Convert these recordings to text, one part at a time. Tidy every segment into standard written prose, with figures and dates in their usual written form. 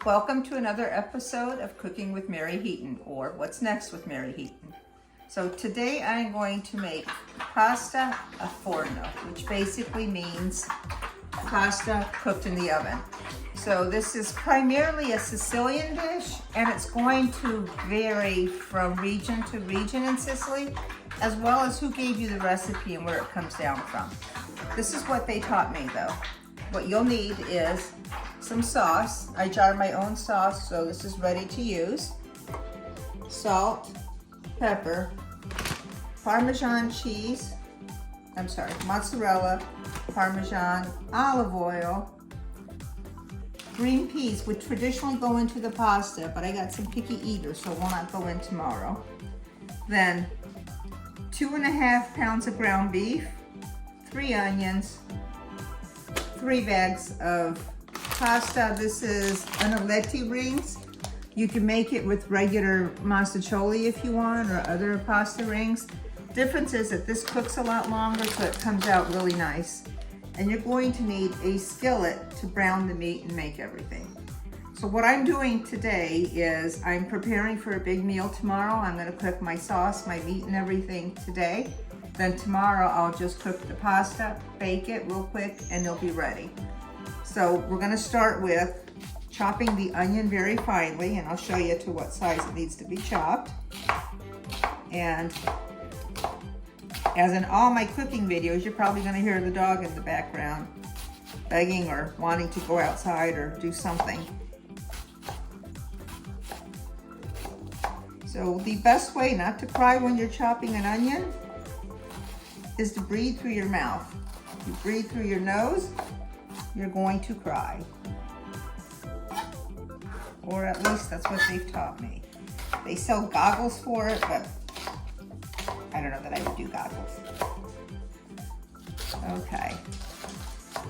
Welcome to another episode of Cooking with Mary Heaton, or What's Next with Mary Heaton. So today I'm going to make pasta a forno, which basically means pasta cooked in the oven. So this is primarily a Sicilian dish, and it's going to vary from region to region in Sicily, as well as who gave you the recipe and where it comes down from. This is what they taught me though. What you'll need is some sauce. I jar my own sauce, so this is ready to use. Salt, pepper, Parmesan cheese, mozzarella, Parmesan, olive oil, green peas would traditionally go into the pasta, but I got some picky eaters, so it will not go in tomorrow. Then 2.5 pounds of ground beef, 3 onions, 3 bags of pasta. This is anolletti rings. You can make it with regular masticholi if you want, or other pasta rings. Difference is that this cooks a lot longer, so it comes out really nice. And you're going to need a skillet to brown the meat and make everything. So what I'm doing today is I'm preparing for a big meal tomorrow. I'm gonna cook my sauce, my meat and everything today. Then tomorrow I'll just cook the pasta, bake it real quick, and it'll be ready. So we're gonna start with chopping the onion very finely, and I'll show you to what size it needs to be chopped. And as in all my cooking videos, you're probably gonna hear the dog in the background begging or wanting to go outside or do something. So the best way not to cry when you're chopping an onion is to breathe through your mouth. If you breathe through your nose, you're going to cry. Or at least that's what they've taught me. They sell goggles for it, but I don't know that I would do goggles. Okay.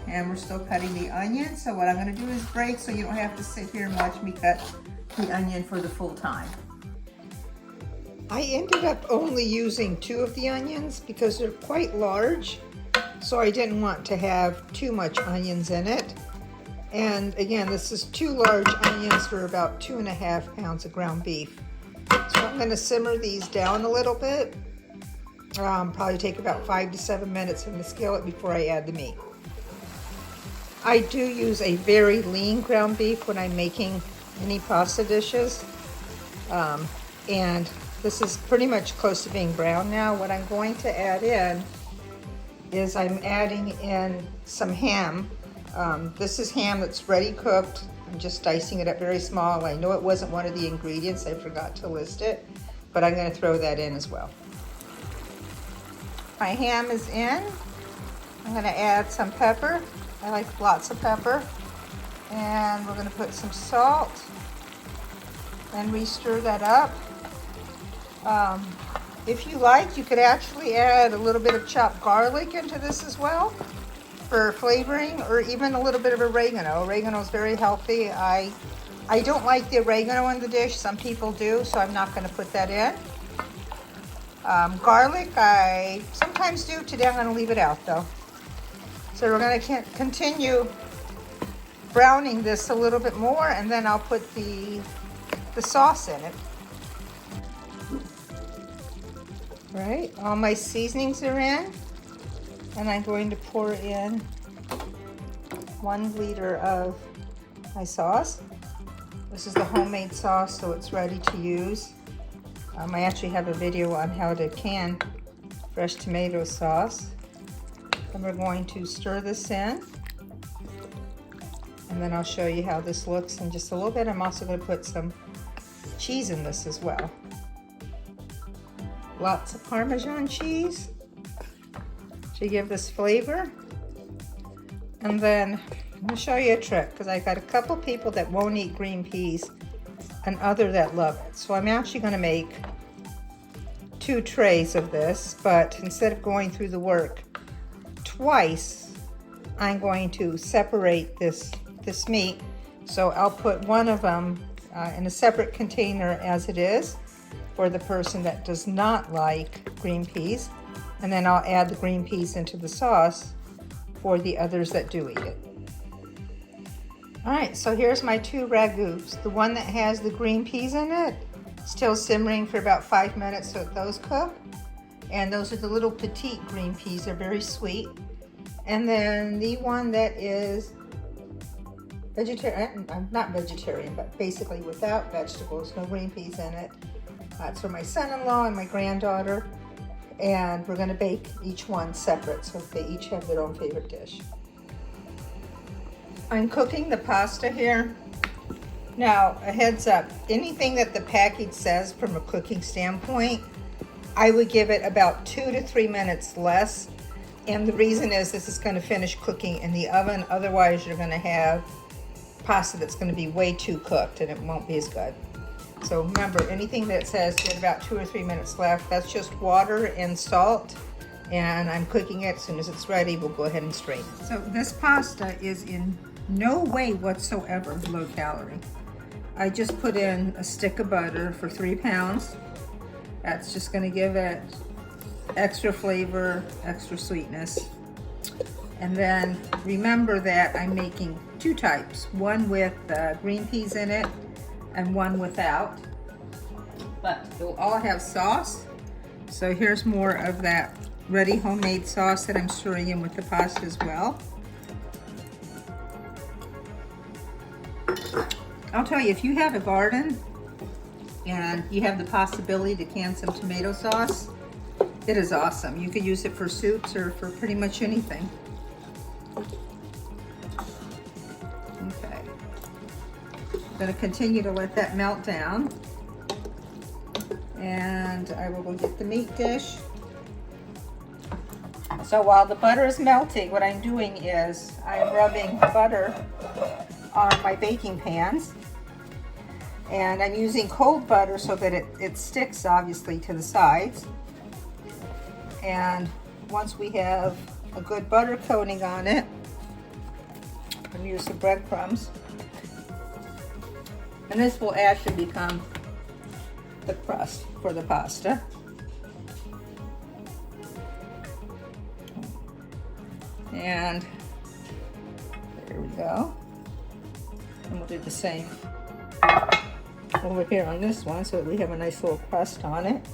And we're still cutting the onion, so what I'm gonna do is break so you don't have to sit here and watch me cut the onion for the full time. I ended up only using 2 of the onions because they're quite large, so I didn't want to have too much onions in it. And again, this is 2 large onions for about 2.5 pounds of ground beef. So I'm gonna simmer these down a little bit. Probably take about 5 to 7 minutes in the skillet before I add the meat. I do use a very lean ground beef when I'm making any pasta dishes. And this is pretty much close to being brown now. What I'm going to add in is I'm adding in some ham. This is ham that's ready cooked. I'm just dicing it up very small. I know it wasn't one of the ingredients. I forgot to list it, but I'm gonna throw that in as well. My ham is in. I'm gonna add some pepper. I like lots of pepper. And we're gonna put some salt and re-stir that up. If you like, you could actually add a little bit of chopped garlic into this as well for flavoring, or even a little bit of oregano. Oregano is very healthy. I don't like the oregano in the dish. Some people do, so I'm not going to put that in. Garlic, I sometimes do. Today I'm going to leave it out though. So we're going to continue browning this a little bit more, and then I'll put the sauce in it. Right, all my seasonings are in, and I'm going to pour in 1 liter of my sauce. This is the homemade sauce, so it's ready to use. I actually have a video on how to can fresh tomato sauce. And we're going to stir this in, and then I'll show you how this looks in just a little bit. I'm also going to put some cheese in this as well. Lots of Parmesan cheese to give this flavor. And then I'm going to show you a trick, because I got a couple people that won't eat green peas and other that love it. So I'm actually going to make 2 trays of this, but instead of going through the work twice, I'm going to separate this meat. So I'll put one of them in a separate container as it is for the person that does not like green peas, and then I'll add the green peas into the sauce for the others that do eat it. All right, so here's my two ragouts. The one that has the green peas in it, still simmering for about 5 minutes so those cook. And those are the little petite green peas, they're very sweet. And then the one that is vegetarian, not vegetarian, but basically without vegetables, no green peas in it. It's for my son-in-law and my granddaughter. And we're gonna bake each one separate so they each have their own favorite dish. I'm cooking the pasta here. Now, a heads up, anything that the package says from a cooking standpoint, I would give it about 2 to 3 minutes less. And the reason is this is gonna finish cooking in the oven. Otherwise, you're gonna have pasta that's gonna be way too cooked and it won't be as good. So remember, anything that says get about 2 or 3 minutes left, that's just water and salt. And I'm cooking it. As soon as it's ready, we'll go ahead and strain it. So this pasta is in no way whatsoever low calorie. I just put in a stick of butter for 3 pounds. That's just gonna give it extra flavor, extra sweetness. And then remember that I'm making 2 types, one with green peas in it and one without. But they'll all have sauce. So here's more of that ready homemade sauce that I'm stirring in with the pasta as well. I'll tell you, if you have a garden and you have the possibility to can some tomato sauce, it is awesome. You could use it for soups or for pretty much anything. Okay. I'm gonna continue to let that melt down. And I will go get the meat dish. So while the butter is melting, what I'm doing is I'm rubbing butter on my baking pans. And I'm using cold butter so that it sticks obviously to the sides. And once we have a good butter coating on it, I'm going to use some breadcrumbs. And this will actually become the crust for the pasta. And there we go. And we'll do the same over here on this one so that we have a nice little crust on it.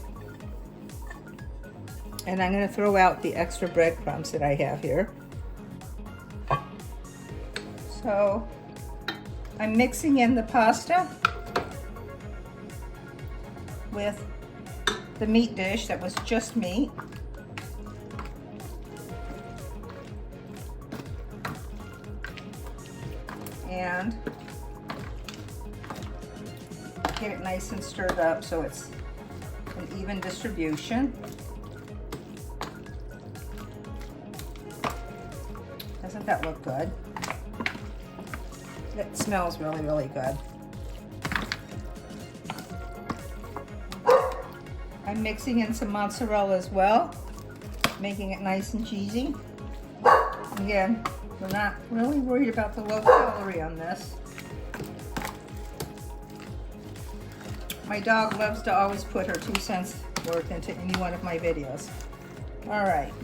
And I'm going to throw out the extra breadcrumbs that I have here. So I'm mixing in the pasta with the meat dish that was just meat. And get it nice and stirred up so it's an even distribution. Doesn't that look good? It smells really, really good. I'm mixing in some mozzarella as well, making it nice and cheesy. Again, we're not really worried about the low calorie on this. My dog loves to always put her 2 cents worth into any one of my videos. All right,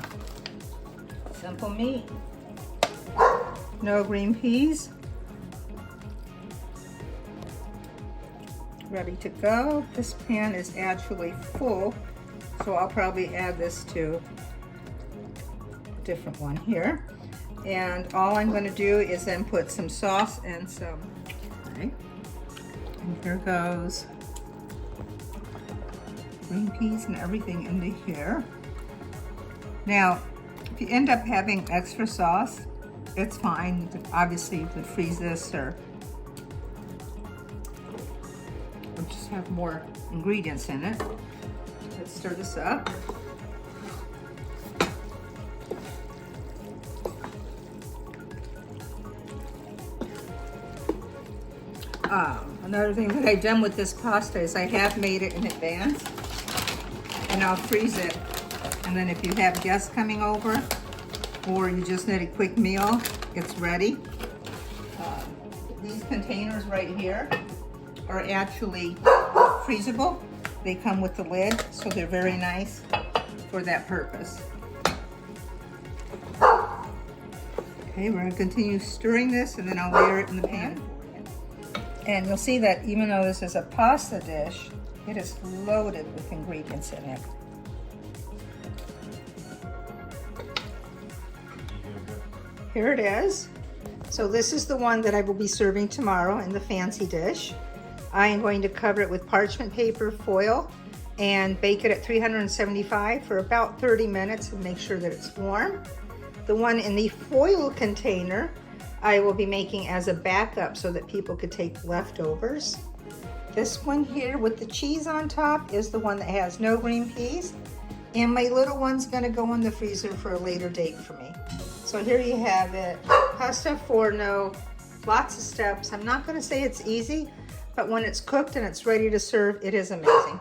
simple meat, no green peas. Ready to go. This pan is actually full, so I'll probably add this to a different one here. And all I'm going to do is then put some sauce and some, okay, and here goes green peas and everything into here. Now, if you end up having extra sauce, it's fine. Obviously, you could freeze this or just have more ingredients in it. Let's stir this up. Another thing that I've done with this pasta is I have made it in advance, and I'll freeze it. And then if you have guests coming over, or you just need a quick meal, it's ready. These containers right here are actually freezable. They come with the lid, so they're very nice for that purpose. Okay, we're gonna continue stirring this and then I'll layer it in the pan for you. And you'll see that even though this is a pasta dish, it is loaded with ingredients in it. Here it is. So this is the one that I will be serving tomorrow in the fancy dish. I am going to cover it with parchment paper foil and bake it at 375 for about 30 minutes and make sure that it's warm. The one in the foil container I will be making as a backup so that people could take leftovers. This one here with the cheese on top is the one that has no green peas. And my little one's gonna go in the freezer for a later date for me. So here you have it, pasta forno, lots of steps. I'm not gonna say it's easy, but when it's cooked and it's ready to serve, it is amazing.